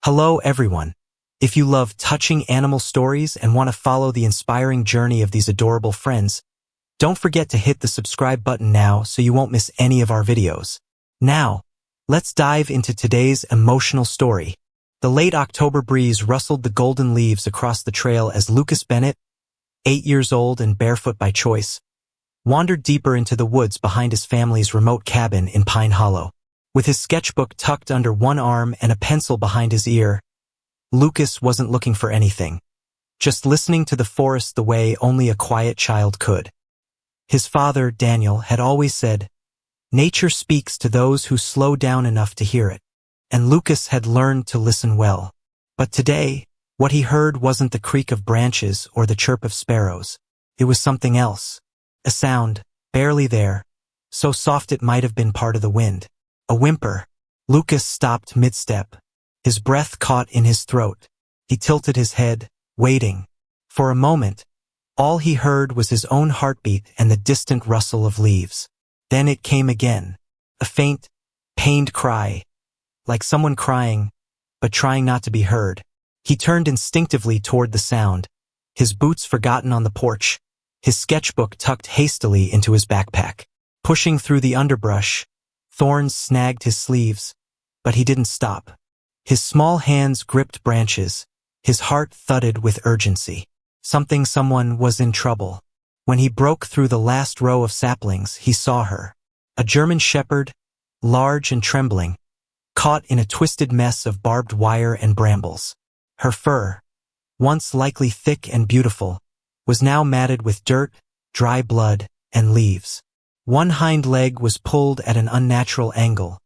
Hello everyone. If you love touching animal stories and want to follow the inspiring journey of these adorable friends, don't forget to hit the subscribe button now so you won't miss any of our videos. Now, let's dive into today's emotional story. The late October breeze rustled the golden leaves across the trail as Lucas Bennett, 8 years old and barefoot by choice, wandered deeper into the woods behind his family's remote cabin in Pine Hollow. With his sketchbook tucked under one arm and a pencil behind his ear, Lucas wasn't looking for anything, just listening to the forest the way only a quiet child could. His father, Daniel, had always said, "Nature speaks to those who slow down enough to hear it," and Lucas had learned to listen well. But today, what he heard wasn't the creak of branches or the chirp of sparrows. It was something else. A sound, barely there, so soft it might have been part of the wind. A whimper. Lucas stopped mid-step. His breath caught in his throat. He tilted his head, waiting. For a moment, all he heard was his own heartbeat and the distant rustle of leaves. Then it came again. A faint, pained cry, like someone crying, but trying not to be heard. He turned instinctively toward the sound, his boots forgotten on the porch, his sketchbook tucked hastily into his backpack. Pushing through the underbrush, thorns snagged his sleeves, but he didn't stop. His small hands gripped branches, his heart thudded with urgency. Someone was in trouble. When he broke through the last row of saplings, he saw her. A German shepherd, large and trembling, caught in a twisted mess of barbed wire and brambles. Her fur, once likely thick and beautiful, was now matted with dirt, dry blood, and leaves. One hind leg was pulled at an unnatural angle,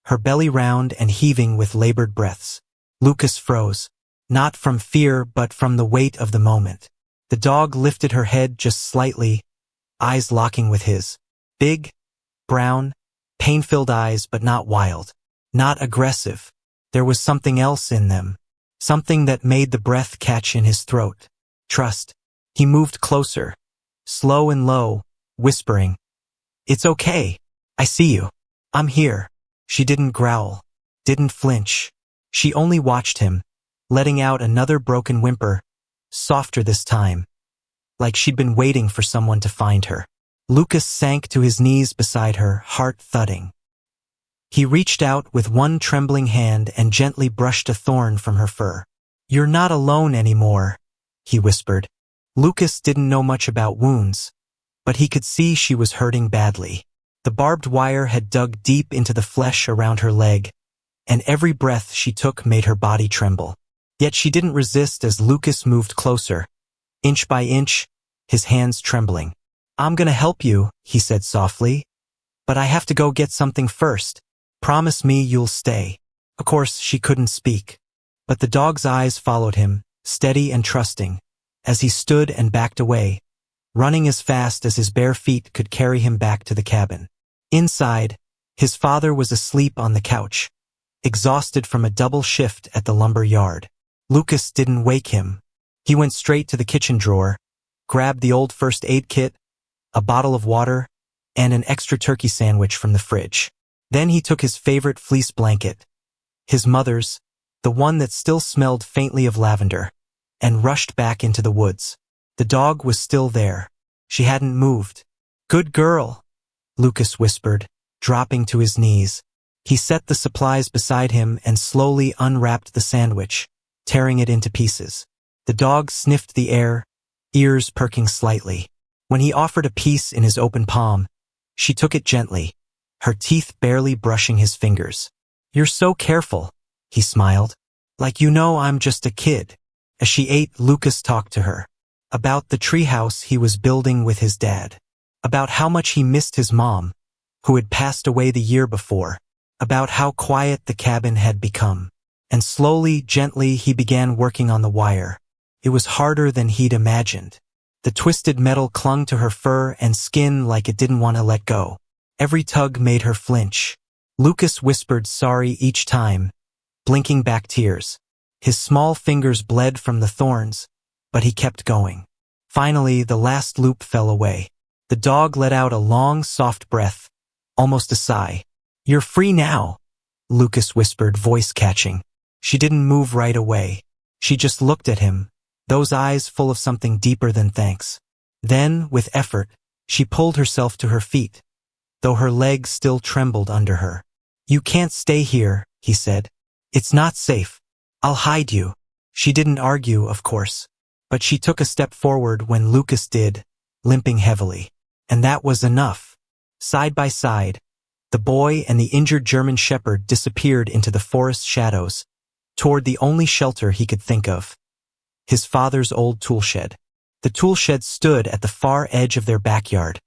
her belly round and heaving with labored breaths. Lucas froze, not from fear but from the weight of the moment. The dog lifted her head just slightly, eyes locking with his. Big, brown, pain-filled eyes, but not wild, not aggressive. There was something else in them, something that made the breath catch in his throat. Trust. He moved closer, slow and low, whispering, "It's okay. I see you. I'm here." She didn't growl, didn't flinch. She only watched him, letting out another broken whimper, softer this time, like she'd been waiting for someone to find her. Lucas sank to his knees beside her, heart thudding. He reached out with one trembling hand and gently brushed a thorn from her fur. "You're not alone anymore," he whispered. Lucas didn't know much about wounds, but he could see she was hurting badly. The barbed wire had dug deep into the flesh around her leg, and every breath she took made her body tremble. Yet she didn't resist as Lucas moved closer, inch by inch, his hands trembling. "I'm gonna help you," he said softly, "but I have to go get something first. Promise me you'll stay." Of course, she couldn't speak, but the dog's eyes followed him, steady and trusting, as he stood and backed away, running as fast as his bare feet could carry him back to the cabin. Inside, his father was asleep on the couch, exhausted from a double shift at the lumber yard. Lucas didn't wake him. He went straight to the kitchen drawer, grabbed the old first aid kit, a bottle of water, and an extra turkey sandwich from the fridge. Then he took his favorite fleece blanket, his mother's, the one that still smelled faintly of lavender, and rushed back into the woods. The dog was still there. She hadn't moved. "Good girl," Lucas whispered, dropping to his knees. He set the supplies beside him and slowly unwrapped the sandwich, tearing it into pieces. The dog sniffed the air, ears perking slightly. When he offered a piece in his open palm, she took it gently, her teeth barely brushing his fingers. "You're so careful," he smiled. "Like you know I'm just a kid." As she ate, Lucas talked to her about the treehouse he was building with his dad, about how much he missed his mom, who had passed away the year before, about how quiet the cabin had become. And slowly, gently, he began working on the wire. It was harder than he'd imagined. The twisted metal clung to her fur and skin like it didn't want to let go. Every tug made her flinch. Lucas whispered sorry each time, blinking back tears. His small fingers bled from the thorns, but he kept going. Finally, the last loop fell away. The dog let out a long, soft breath, almost a sigh. "You're free now," Lucas whispered, voice catching. She didn't move right away. She just looked at him, those eyes full of something deeper than thanks. Then, with effort, she pulled herself to her feet, though her legs still trembled under her. "You can't stay here," he said. "It's not safe. I'll hide you." She didn't argue, of course, but she took a step forward when Lucas did, limping heavily. And that was enough. Side by side, the boy and the injured German shepherd disappeared into the forest shadows, toward the only shelter he could think of: his father's old toolshed. The toolshed stood at the far edge of their backyard,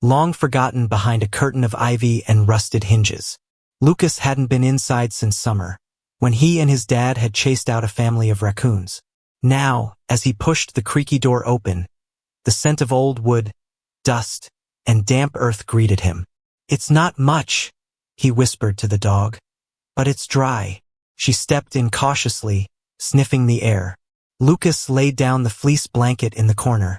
long forgotten behind a curtain of ivy and rusted hinges. Lucas hadn't been inside since summer, when he and his dad had chased out a family of raccoons. Now, as he pushed the creaky door open, the scent of old wood, dust, and damp earth greeted him. "It's not much," he whispered to the dog, "but it's dry." She stepped in cautiously, sniffing the air. Lucas laid down the fleece blanket in the corner,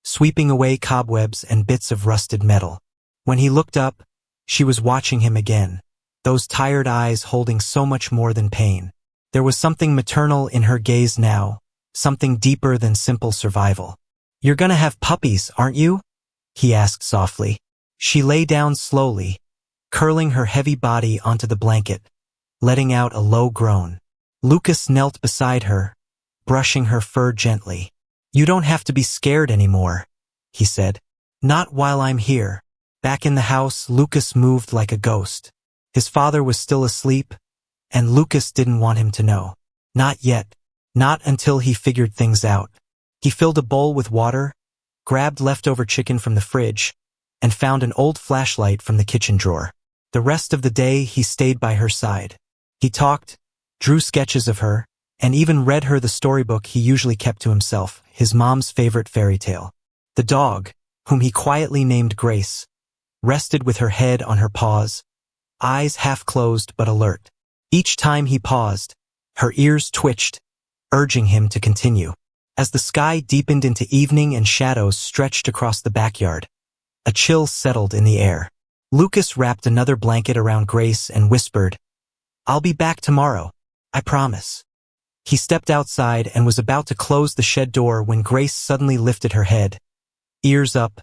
sweeping away cobwebs and bits of rusted metal. When he looked up, she was watching him again, those tired eyes holding so much more than pain. There was something maternal in her gaze now, something deeper than simple survival. "You're gonna have puppies, aren't you?" he asked softly. She lay down slowly, curling her heavy body onto the blanket, letting out a low groan. Lucas knelt beside her, brushing her fur gently. "You don't have to be scared anymore," he said. "Not while I'm here." Back in the house, Lucas moved like a ghost. His father was still asleep, and Lucas didn't want him to know. Not yet. Not until he figured things out. He filled a bowl with water, grabbed leftover chicken from the fridge, and found an old flashlight from the kitchen drawer. The rest of the day he stayed by her side. He talked, drew sketches of her, and even read her the storybook he usually kept to himself, his mom's favorite fairy tale. The dog, whom he quietly named Grace, rested with her head on her paws, eyes half closed but alert. Each time he paused, her ears twitched, urging him to continue. As the sky deepened into evening and shadows stretched across the backyard, a chill settled in the air. Lucas wrapped another blanket around Grace and whispered, "I'll be back tomorrow, I promise." He stepped outside and was about to close the shed door when Grace suddenly lifted her head, ears up,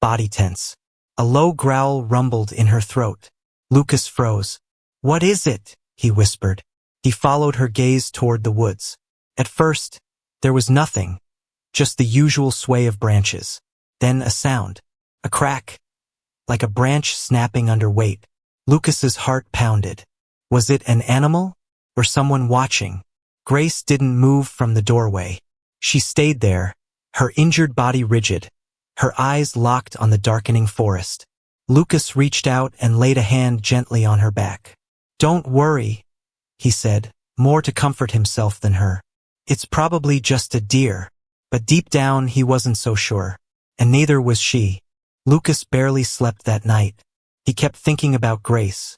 body tense. A low growl rumbled in her throat. Lucas froze. "What is it?" he whispered. He followed her gaze toward the woods. At first, there was nothing, just the usual sway of branches. Then a sound, a crack, like a branch snapping under weight. Lucas's heart pounded. Was it an animal, or someone watching? Grace didn't move from the doorway. She stayed there, her injured body rigid, her eyes locked on the darkening forest. Lucas reached out and laid a hand gently on her back. "Don't worry," he said, more to comfort himself than her. "It's probably just a deer." But deep down he wasn't so sure, and neither was she. Lucas barely slept that night. He kept thinking about Grace,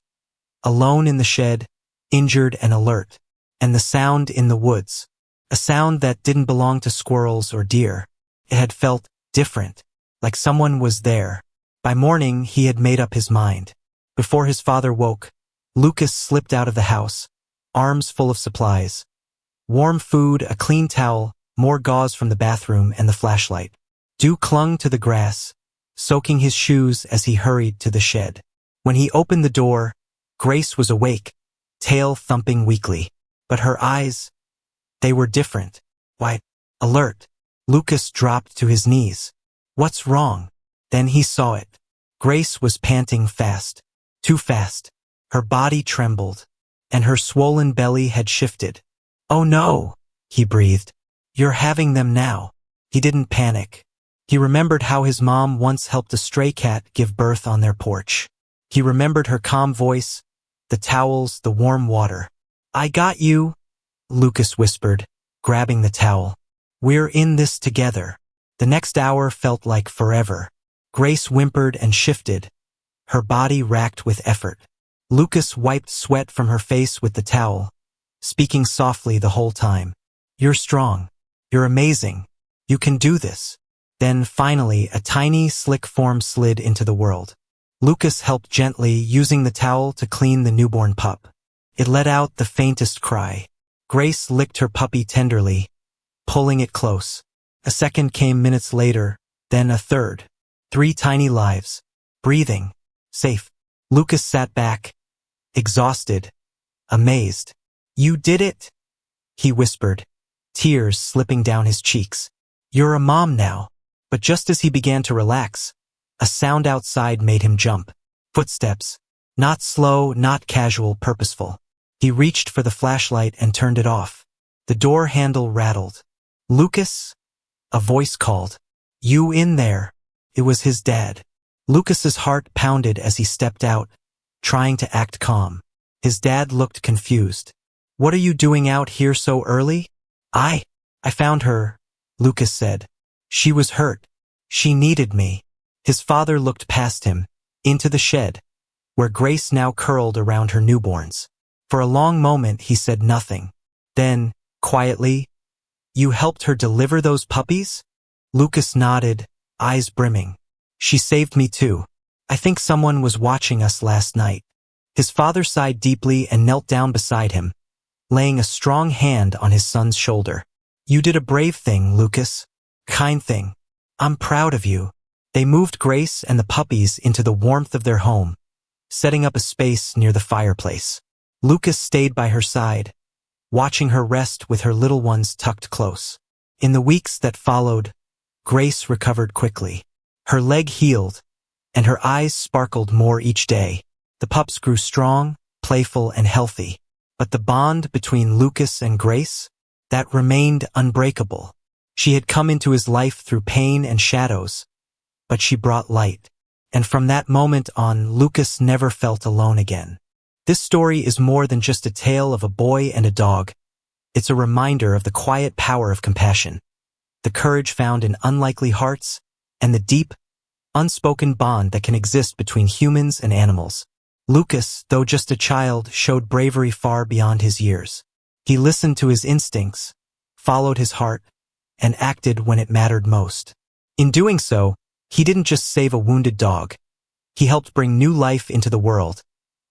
alone in the shed, injured and alert, and the sound in the woods, a sound that didn't belong to squirrels or deer. It had felt different, like someone was there. By morning, he had made up his mind. Before his father woke, Lucas slipped out of the house, arms full of supplies. Warm food, a clean towel, more gauze from the bathroom, and the flashlight. Dew clung to the grass, soaking his shoes as he hurried to the shed. When he opened the door, Grace was awake, tail thumping weakly. But her eyes, they were different, wide, alert. Lucas dropped to his knees. "What's wrong?" Then he saw it. Grace was panting fast, too fast. Her body trembled, and her swollen belly had shifted. "Oh no," he breathed. "You're having them now." He didn't panic. He remembered how his mom once helped a stray cat give birth on their porch. He remembered her calm voice, the towels, the warm water. "I got you," Lucas whispered, grabbing the towel. "We're in this together." The next hour felt like forever. Grace whimpered and shifted, her body racked with effort. Lucas wiped sweat from her face with the towel, speaking softly the whole time. "You're strong. You're amazing. You can do this." Then, finally, a tiny, slick form slid into the world. Lucas helped gently, using the towel to clean the newborn pup. It let out the faintest cry. Grace licked her puppy tenderly, pulling it close. A second came minutes later, then a third. 3 tiny lives. Breathing. Safe. Lucas sat back, exhausted, amazed. "You did it," he whispered, tears slipping down his cheeks. "You're a mom now." But just as he began to relax, a sound outside made him jump. Footsteps. Not slow, not casual, purposeful. He reached for the flashlight and turned it off. The door handle rattled. "Lucas?" A voice called. "You in there?" It was his dad. Lucas's heart pounded as he stepped out, trying to act calm. His dad looked confused. "What are you doing out here so early?" I found her," Lucas said. "She was hurt. She needed me." His father looked past him, into the shed, where Grace now curled around her newborns. For a long moment he said nothing. Then, quietly, "You helped her deliver those puppies?" Lucas nodded, eyes brimming. "She saved me too. I think someone was watching us last night." His father sighed deeply and knelt down beside him, laying a strong hand on his son's shoulder. "You did a brave thing, Lucas. Kind thing. I'm proud of you." They moved Grace and the puppies into the warmth of their home, setting up a space near the fireplace. Lucas stayed by her side, watching her rest with her little ones tucked close. In the weeks that followed, Grace recovered quickly. Her leg healed, and her eyes sparkled more each day. The pups grew strong, playful, and healthy. But the bond between Lucas and Grace, that remained unbreakable. She had come into his life through pain and shadows, but she brought light. And from that moment on, Lucas never felt alone again. This story is more than just a tale of a boy and a dog. It's a reminder of the quiet power of compassion, the courage found in unlikely hearts, and the deep, unspoken bond that can exist between humans and animals. Lucas, though just a child, showed bravery far beyond his years. He listened to his instincts, followed his heart, and acted when it mattered most. In doing so, he didn't just save a wounded dog. He helped bring new life into the world,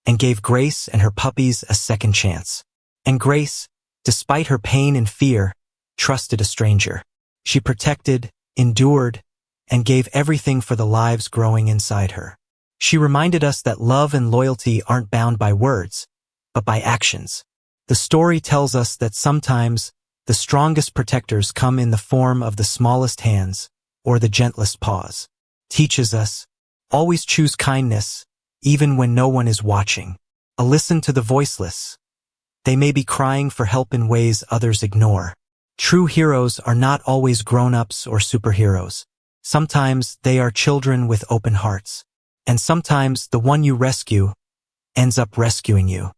and gave Grace and her puppies a second chance. And Grace, despite her pain and fear, trusted a stranger. She protected, endured, and gave everything for the lives growing inside her. She reminded us that love and loyalty aren't bound by words, but by actions. The story tells us that sometimes the strongest protectors come in the form of the smallest hands or the gentlest paws. Teaches us, always choose kindness, even when no one is watching. A listen to the voiceless. They may be crying for help in ways others ignore. True heroes are not always grown-ups or superheroes. Sometimes they are children with open hearts. And sometimes the one you rescue ends up rescuing you.